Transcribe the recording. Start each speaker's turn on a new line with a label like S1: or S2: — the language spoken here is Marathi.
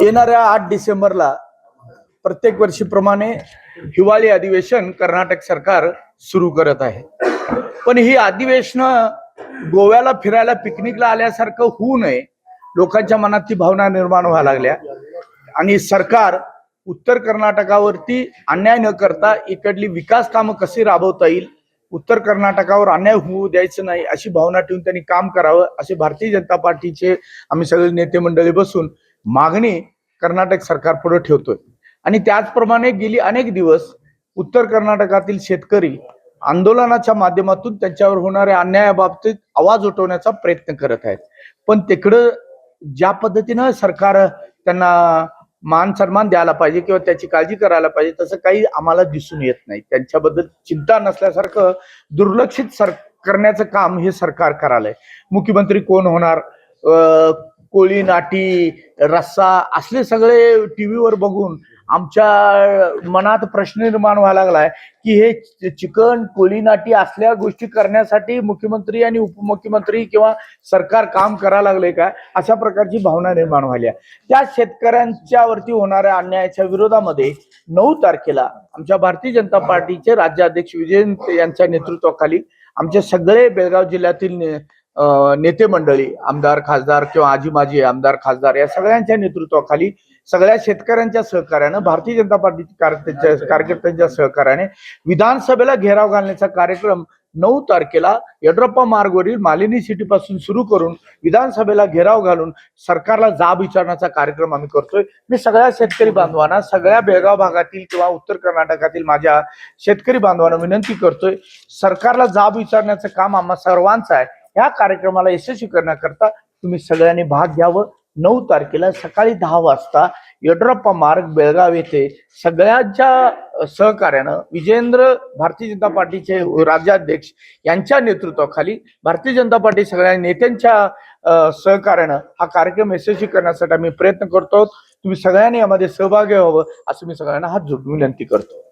S1: येणाऱ्या 8 डिसेंबरला प्रत्येक वर्षीप्रमाणे हिवाळी अधिवेशन कर्नाटक सरकार सुरू करत आहे. पण ही अधिवेशन गोव्याला फिरायला पिकनिकला आल्यासारखं होऊ नये, लोकांच्या मनात ती भावना निर्माण व्हायला लागल्या आणि सरकार उत्तर कर्नाटकावरती अन्याय न करता इकडली विकास कामं कशी राबवता येईल, उत्तर कर्नाटकावर अन्याय होऊ द्यायचं नाही अशी भावना ठेवून त्यांनी काम करावं असे भारतीय जनता पार्टीचे आम्ही सगळे नेते मंडळी बसून मागणी कर्नाटक सरकार पुढे ठेवतोय. आणि त्याचप्रमाणे गेली अनेक दिवस उत्तर कर्नाटकातील शेतकरी आंदोलनाच्या माध्यमातून त्यांच्यावर होणाऱ्या अन्यायाबाबतीत आवाज उठवण्याचा प्रयत्न करत आहेत. पण तिकडं ज्या पद्धतीनं सरकार त्यांना मान सन्मान द्यायला पाहिजे किंवा त्याची काळजी करायला पाहिजे तसं काही आम्हाला दिसून येत नाही. त्यांच्याबद्दल चिंता नसल्यासारखं दुर्लक्षित करण्याचं काम हे सरकार करायलंय. मुख्यमंत्री कोण होणार, कोळी नाटी रस्सा असले सगळे टीव्हीवर बघून आमच्या मनात प्रश्न निर्माण व्हायला लागलाय की हे चिकन कोळी नाटी असल्या गोष्टी करण्यासाठी मुख्यमंत्री आणि उपमुख्यमंत्री किंवा सरकार काम करायला लागले का, अशा प्रकारची भावना निर्माण व्हायला. त्या शेतकऱ्यांच्या वरती होणाऱ्या अन्यायाच्या विरोधामध्ये 9 तारखेला आमच्या भारतीय जनता पार्टीचे राज्याध्यक्ष विजयंत यांच्या नेतृत्वाखाली आमचे सगळे बेळगाव जिल्ह्यातील नेते मंडळी, आमदार खासदार किंवा आजी माजी आमदार खासदार या सगळ्यांच्या नेतृत्वाखाली सगळ्या शेतकऱ्यांच्या सहकार्यानं भारतीय जनता पार्टी कार्यकर्त्यांच्या सहकार्याने विधानसभेला घेराव घालण्याचा कार्यक्रम 9 तारखेला येड्रप्पा मार्गवरील मालिनी सिटी पासून सुरू करून विधानसभेला घेराव घालून सरकारला जाब विचारण्याचा कार्यक्रम आम्ही करतोय. मी सगळ्या शेतकरी बांधवांना, सगळ्या बेळगाव भागातील किंवा उत्तर कर्नाटकातील माझ्या शेतकरी बांधवांना विनंती करतोय, सरकारला जाब विचारण्याचं काम आम्हा सर्वांचं आहे. या कार्यक्रमाला यशस्वी करण्याकरता तुम्ही सगळ्यांनी भाग घ्यावं. 9 तारखेला सकाळी 10 वाजता येड्रप्पा मार्ग बेळगाव येथे सगळ्यांच्या सहकार्यानं विजेंद्र भारतीय जनता पार्टीचे राज्याध्यक्ष यांच्या नेतृत्वाखाली भारतीय जनता पार्टी सगळ्या नेत्यांच्या सहकार्यानं हा कार्यक्रम यशस्वी करण्यासाठी आम्ही प्रयत्न करतो. तुम्ही सगळ्यांनी यामध्ये सहभागी व्हावं असं मी सगळ्यांना हात जोडून विनंती करतो.